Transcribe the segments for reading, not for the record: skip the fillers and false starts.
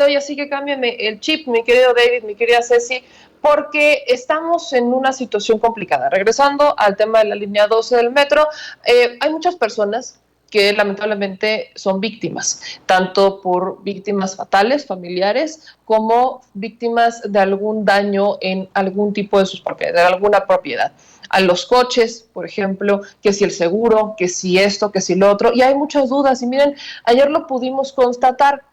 hoy, así que cámbiame el chip, mi querido David, mi querida Ceci, porque estamos en una situación complicada. Regresando al tema de la línea 12 del metro, hay muchas personas que lamentablemente son víctimas, tanto por víctimas fatales, familiares, como víctimas de algún daño en algún tipo de sus propiedades, de alguna propiedad. A los coches, por ejemplo, que si el seguro, que si esto, que si lo otro, y hay muchas dudas. Y miren, ayer lo pudimos constatar.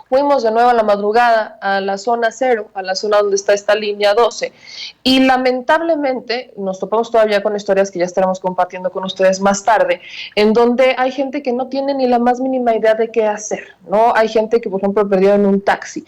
Fuimos de nuevo a la madrugada a la zona 0, a la zona donde está esta línea 12, y lamentablemente nos topamos todavía con historias que ya estaremos compartiendo con ustedes más tarde, en donde hay gente que no tiene ni la más mínima idea de qué hacer, ¿no? Hay gente que, por ejemplo, perdió en un taxi,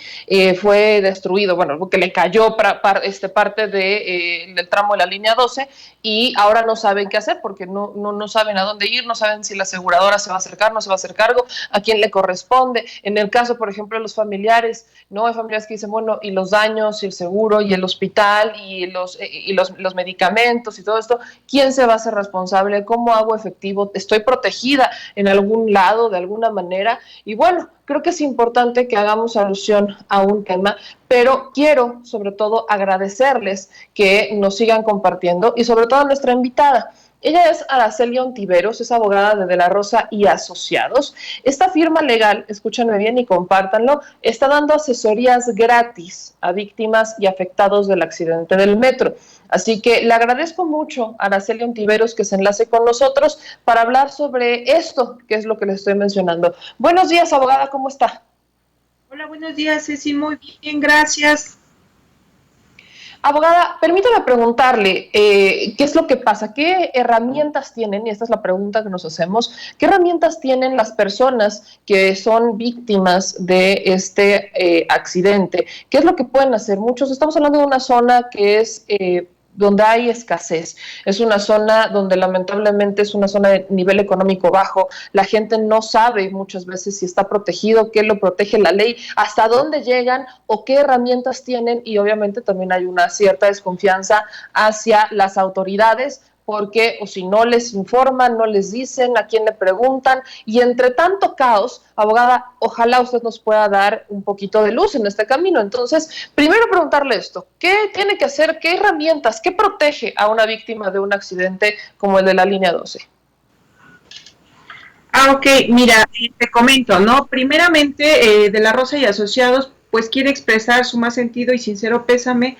fue destruido, bueno, que le cayó parte del tramo de la línea 12 y ahora no saben qué hacer porque no saben a dónde ir, no saben si la aseguradora se va a acercar, no se va a hacer cargo, a quién le corresponde. En el caso, por ejemplo, de los familiares, ¿no? Hay familiares que dicen, bueno, y los daños, y el seguro, y el hospital, y los medicamentos, y todo esto, ¿quién se va a hacer responsable? ¿Cómo hago efectivo? ¿Estoy protegida en algún lado, de alguna manera? Y bueno, creo que es importante que hagamos alusión a un tema, pero quiero sobre todo agradecerles que nos sigan compartiendo y sobre todo a nuestra invitada. Ella es Araceli Ontiveros, es abogada de la Rosa y Asociados. Esta firma legal, escúchenme bien y compártanlo, está dando asesorías gratis a víctimas y afectados del accidente del metro. Así que le agradezco mucho a Araceli Ontiveros que se enlace con nosotros para hablar sobre esto, que es lo que les estoy mencionando. Buenos días, abogada, ¿cómo está? Hola, buenos días, Ceci. Muy bien, gracias. Abogada, permítame preguntarle, ¿qué es lo que pasa? ¿Qué herramientas tienen? Y esta es la pregunta que nos hacemos. ¿Qué herramientas tienen las personas que son víctimas de este accidente? ¿Qué es lo que pueden hacer? Muchos, estamos hablando de una zona que es donde hay escasez. Es una zona donde lamentablemente es una zona de nivel económico bajo. La gente no sabe muchas veces si está protegido, qué lo protege la ley, hasta dónde llegan o qué herramientas tienen, y obviamente también hay una cierta desconfianza hacia las autoridades porque o si no les informan, no les dicen, a quién le preguntan, y entre tanto caos, abogada, ojalá usted nos pueda dar un poquito de luz en este camino. Entonces, primero preguntarle esto, ¿qué tiene que hacer, qué herramientas, qué protege a una víctima de un accidente como el de la línea 12? Ok, mira, te comento, ¿no? Primeramente, de la Rosa y Asociados, pues quiere expresar su más sentido y sincero pésame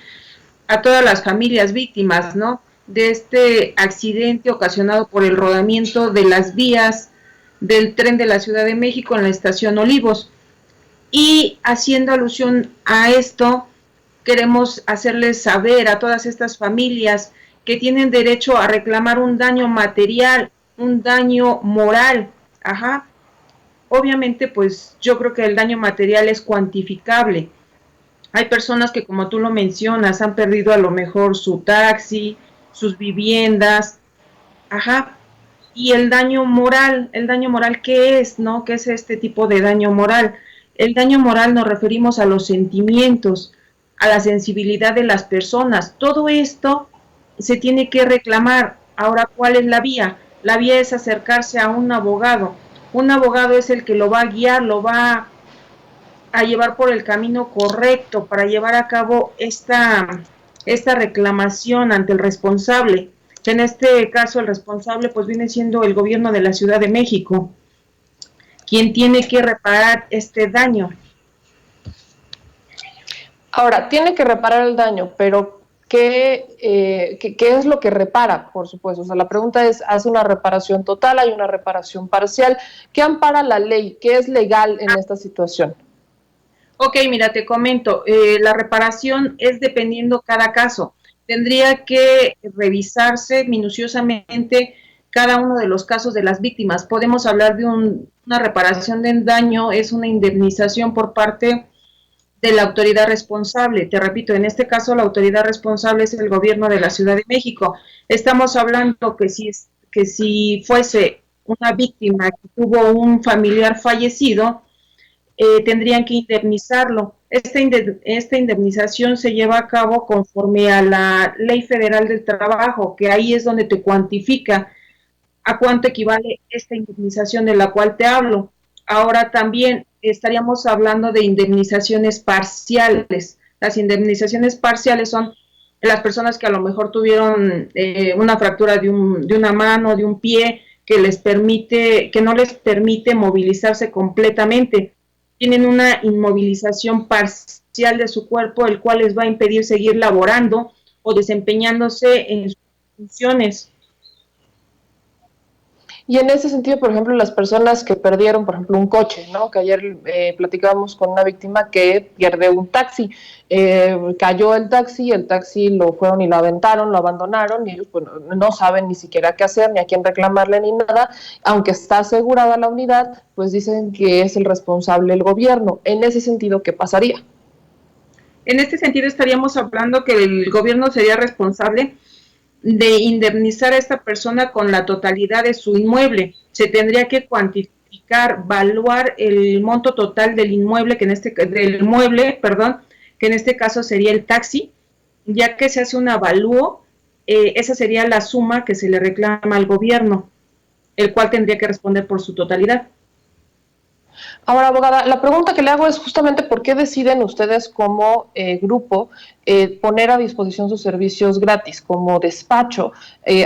a todas las familias víctimas, ¿no? De este accidente ocasionado por el rodamiento de las vías del tren de la Ciudad de México en la estación Olivos. Y haciendo alusión a esto, queremos hacerles saber a todas estas familias que tienen derecho a reclamar un daño material, un daño moral. Ajá. Obviamente, pues yo creo que el daño material es cuantificable. Hay personas que, como tú lo mencionas, han perdido a lo mejor su taxi, sus viviendas. Ajá. Y el daño moral, ¿qué es, no? ¿Qué es este tipo de daño moral? El daño moral nos referimos a los sentimientos, a la sensibilidad de las personas. Todo esto se tiene que reclamar. Ahora, ¿cuál es la vía? La vía es acercarse a un abogado. Un abogado es el que lo va a guiar, lo va a llevar por el camino correcto para llevar a cabo esta reclamación ante el responsable. En este caso, el responsable pues viene siendo el gobierno de la Ciudad de México, quien tiene que reparar este daño. Ahora, tiene que reparar el daño, pero ¿qué es lo que repara? Por supuesto, o sea, la pregunta es, ¿hace una reparación total? ¿Hay una reparación parcial? ¿Qué ampara la ley? ¿Qué es legal en esta situación? Ok, mira, te comento, la reparación es dependiendo cada caso. Tendría que revisarse minuciosamente cada uno de los casos de las víctimas. Podemos hablar de una reparación de daño, es una indemnización por parte de la autoridad responsable. Te repito, en este caso la autoridad responsable es el gobierno de la Ciudad de México. Estamos hablando que si fuese una víctima que tuvo un familiar fallecido, tendrían que indemnizarlo. Esta indemnización se lleva a cabo conforme a la Ley Federal del Trabajo, que ahí es donde te cuantifica a cuánto equivale esta indemnización de la cual te hablo. Ahora también estaríamos hablando de indemnizaciones parciales. Las indemnizaciones parciales son las personas que a lo mejor tuvieron una fractura de una mano, de un pie, que no les permite movilizarse completamente. Tienen una inmovilización parcial de su cuerpo, el cual les va a impedir seguir laborando o desempeñándose en sus funciones. Y en ese sentido, por ejemplo, las personas que perdieron, por ejemplo, un coche, ¿no? Que ayer platicábamos con una víctima que pierde un taxi, cayó el taxi lo fueron y lo aventaron, lo abandonaron, y ellos pues, no saben ni siquiera qué hacer, ni a quién reclamarle, ni nada, aunque está asegurada la unidad, pues dicen que es el responsable el gobierno. En ese sentido, ¿qué pasaría? En este sentido, estaríamos hablando que el gobierno sería responsable de indemnizar a esta persona con la totalidad de su inmueble. Se tendría que cuantificar, evaluar el monto total del inmueble, del mueble, perdón, que en este caso sería el taxi, ya que se hace un avalúo, esa sería la suma que se le reclama al gobierno, el cual tendría que responder por su totalidad. Ahora, abogada, la pregunta que le hago es justamente por qué deciden ustedes como grupo poner a disposición sus servicios gratis, como despacho,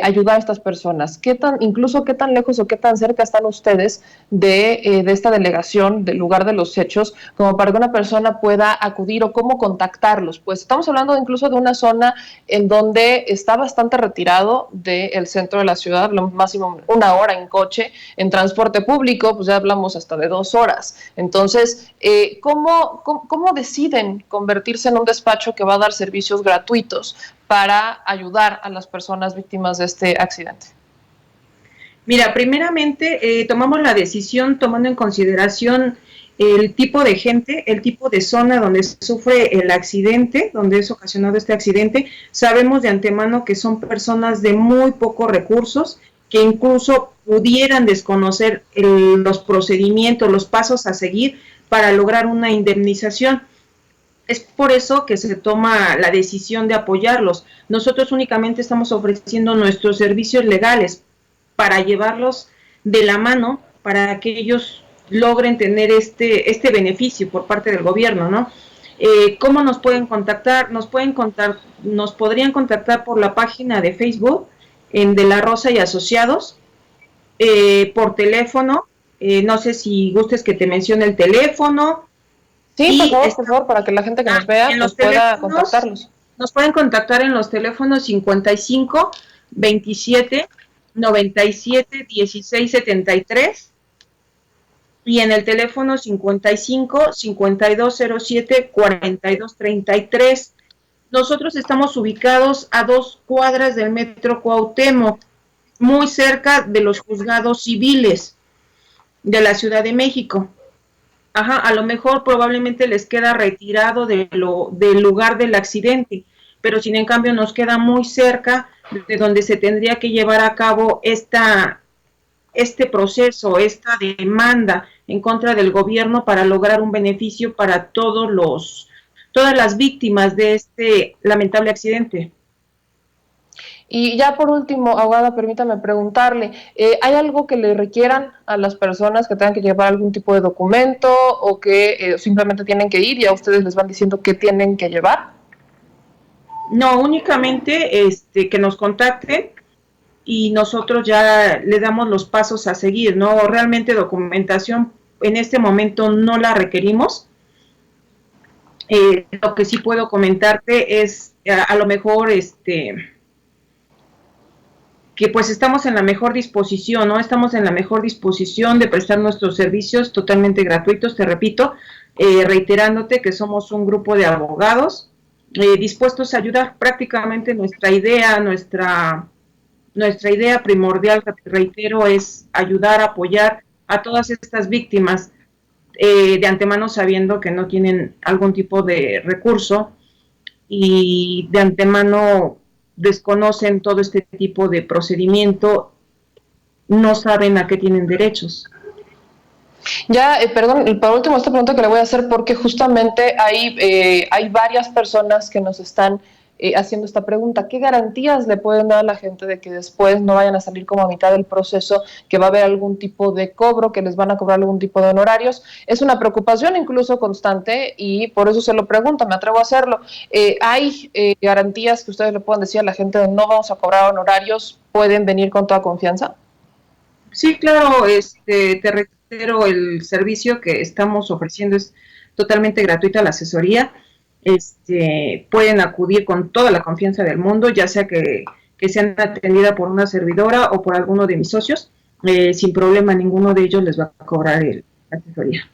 ayudar a estas personas. Incluso qué tan lejos o qué tan cerca están ustedes de esta delegación, del lugar de los hechos, como para que una persona pueda acudir o cómo contactarlos? Pues estamos hablando incluso de una zona en donde está bastante retirado del centro de la ciudad, lo máximo 1 hora en coche, en transporte público, pues ya hablamos hasta de 2 horas. Entonces, ¿cómo deciden convertirse en un despacho que va a dar servicios gratuitos para ayudar a las personas víctimas de este accidente? Mira, primeramente tomamos la decisión tomando en consideración el tipo de gente, el tipo de zona donde sufre el accidente, donde es ocasionado este accidente. Sabemos de antemano que son personas de muy pocos recursos, que incluso pudieran desconocer los procedimientos, los pasos a seguir para lograr una indemnización. Es por eso que se toma la decisión de apoyarlos. Nosotros únicamente estamos ofreciendo nuestros servicios legales para llevarlos de la mano para que ellos logren tener este beneficio por parte del gobierno, ¿no? ¿Cómo nos pueden contactar? Nos podrían contactar por la página de Facebook en De la Rosa y Asociados, por teléfono, no sé si gustes que te mencione el teléfono. Sí, por favor, para que la gente que nos vea pues pueda contactarlos. Nos pueden contactar en los teléfonos 55 27 97 16 73 y en el teléfono 55 5207 42 33. Nosotros estamos ubicados a 2 cuadras del Metro Cuauhtémoc, muy cerca de los juzgados civiles de la Ciudad de México. Ajá, a lo mejor probablemente les queda retirado del lugar del accidente, pero sin en cambio nos queda muy cerca de donde se tendría que llevar a cabo este proceso, esta demanda en contra del gobierno para lograr un beneficio para todas las víctimas de este lamentable accidente. Y ya por último, abogada, permítame preguntarle, ¿hay algo que le requieran a las personas que tengan que llevar algún tipo de documento o que simplemente tienen que ir y a ustedes les van diciendo qué tienen que llevar? No, únicamente que nos contacten y nosotros ya le damos los pasos a seguir, ¿no? Realmente documentación en este momento no la requerimos. Lo que sí puedo comentarte es a lo mejor que pues estamos en la mejor disposición, ¿no? Estamos en la mejor disposición de prestar nuestros servicios totalmente gratuitos, te repito, reiterándote que somos un grupo de abogados dispuestos a ayudar. Prácticamente nuestra idea primordial, reitero, es ayudar, apoyar a todas estas víctimas, de antemano sabiendo que no tienen algún tipo de recurso y de antemano desconocen todo este tipo de procedimiento, no saben a qué tienen derechos. Ya, perdón, por último, esta pregunta que le voy a hacer, porque justamente hay varias personas que nos están haciendo esta pregunta. ¿Qué garantías le pueden dar a la gente de que después no vayan a salir como a mitad del proceso, que va a haber algún tipo de cobro, que les van a cobrar algún tipo de honorarios? Es una preocupación incluso constante y por eso se lo pregunto, me atrevo a hacerlo. ¿Hay garantías que ustedes le puedan decir a la gente de no vamos a cobrar honorarios? ¿Pueden venir con toda confianza? Sí, claro, te reitero, el servicio que estamos ofreciendo es totalmente gratuita, la asesoría. Pueden acudir con toda la confianza del mundo, ya sea que sean atendida por una servidora o por alguno de mis socios. Sin problema, ninguno de ellos les va a cobrar la asesoría.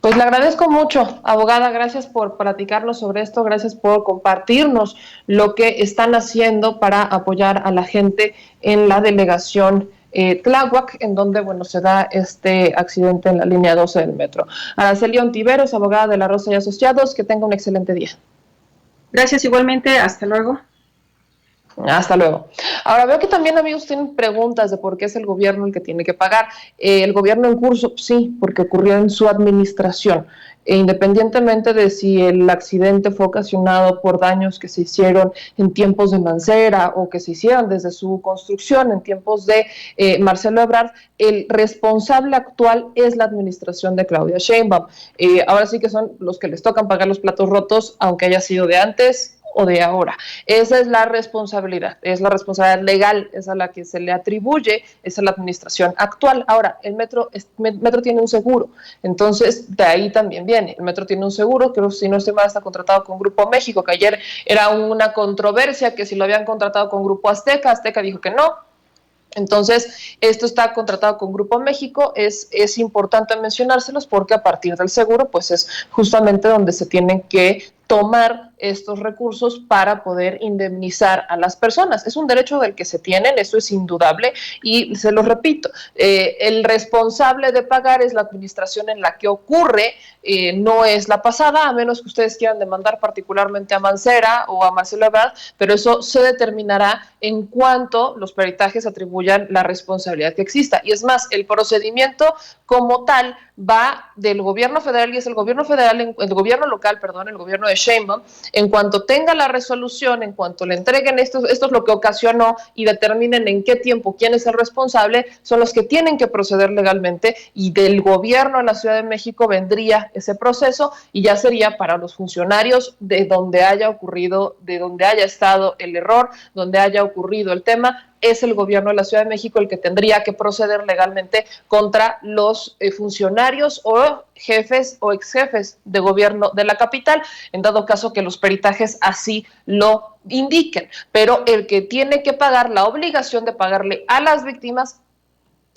Pues le agradezco mucho, abogada, gracias por platicarnos sobre esto, gracias por compartirnos lo que están haciendo para apoyar a la gente en la delegación Tláhuac, en donde, bueno, se da este accidente en la línea 12 del metro. Araceli Ontiveros, abogada de La Rosa y Asociados, que tenga un excelente día. Gracias igualmente, hasta luego. Hasta luego. Ahora veo que también, amigos, tienen preguntas de por qué es el gobierno el que tiene que pagar. El gobierno en curso, sí, porque ocurrió en su administración. Independientemente de si el accidente fue ocasionado por daños que se hicieron en tiempos de Mancera o que se hicieron desde su construcción en tiempos de Marcelo Ebrard, el responsable actual es la administración de Claudia Sheinbaum. Ahora sí que son los que les tocan pagar los platos rotos, aunque haya sido de antes o de ahora. Esa es la responsabilidad legal, es a la que se le atribuye, es a la administración actual. Ahora, el metro tiene un seguro, entonces de ahí también viene. El metro tiene un seguro, creo, si no estoy mal, está contratado con Grupo México, que ayer era una controversia que si lo habían contratado con Grupo Azteca, Azteca dijo que no. Entonces, esto está contratado con Grupo México, es importante mencionárselos porque a partir del seguro, pues es justamente donde se tienen que tomar estos recursos para poder indemnizar a las personas. Es un derecho del que se tienen, eso es indudable, y se lo repito, el responsable de pagar es la administración en la que ocurre, no es la pasada, a menos que ustedes quieran demandar particularmente a Mancera o a Marcelo Ebrard, pero eso se determinará en cuanto los peritajes atribuyan la responsabilidad que exista. Y es más, el procedimiento como tal va del gobierno federal, y es el gobierno federal, el gobierno local, perdón, el gobierno de Sheinbaum, en cuanto tenga la resolución, en cuanto le entreguen esto es lo que ocasionó y determinen en qué tiempo quién es el responsable, son los que tienen que proceder legalmente, y del gobierno de la Ciudad de México vendría ese proceso y ya sería para los funcionarios de donde haya ocurrido, de donde haya estado el error, donde haya ocurrido el tema. Es el gobierno de la Ciudad de México el que tendría que proceder legalmente contra los funcionarios o jefes o exjefes de gobierno de la capital, en dado caso que los peritajes así lo indiquen. Pero el que tiene que pagar, la obligación de pagarle a las víctimas,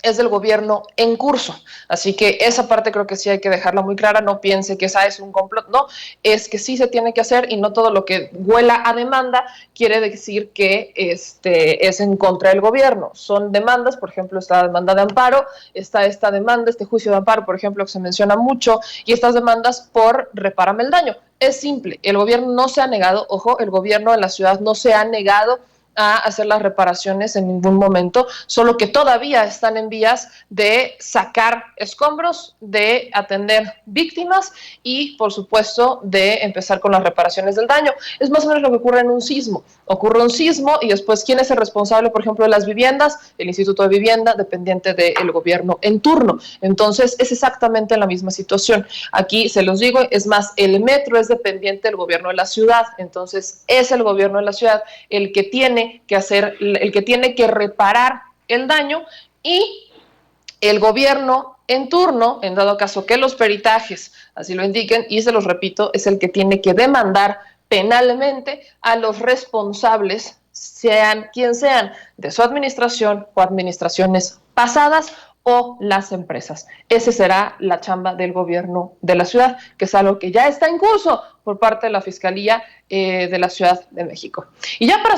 es del gobierno en curso. Así que esa parte creo que sí hay que dejarla muy clara. No piense que esa es un complot, no, es que sí se tiene que hacer, y no todo lo que huela a demanda quiere decir que es en contra del gobierno. Son demandas, por ejemplo, esta demanda de amparo, está esta demanda, este juicio de amparo, por ejemplo, que se menciona mucho, y estas demandas por repárame el daño. Es simple, el gobierno no se ha negado, ojo, el gobierno de la ciudad no se ha negado a hacer las reparaciones en ningún momento, solo que todavía están en vías de sacar escombros, de atender víctimas y, por supuesto, de empezar con las reparaciones del daño. Es más o menos lo que ocurre en un sismo. Ocurre un sismo y después, ¿quién es el responsable, por ejemplo, de las viviendas? El Instituto de Vivienda, dependiente del gobierno en turno. Entonces, es exactamente la misma situación. Aquí se los digo, es más, el metro es dependiente del gobierno de la ciudad. Entonces, es el gobierno de la ciudad el que tiene que hacer, el que tiene que reparar el daño, y el gobierno en turno, en dado caso que los peritajes así lo indiquen, y se los repito, es el que tiene que demandar penalmente a los responsables, sean quien sean, de su administración o administraciones pasadas o las empresas. Esa será la chamba del gobierno de la ciudad, que es algo que ya está en curso por parte de la Fiscalía de la Ciudad de México. Y ya para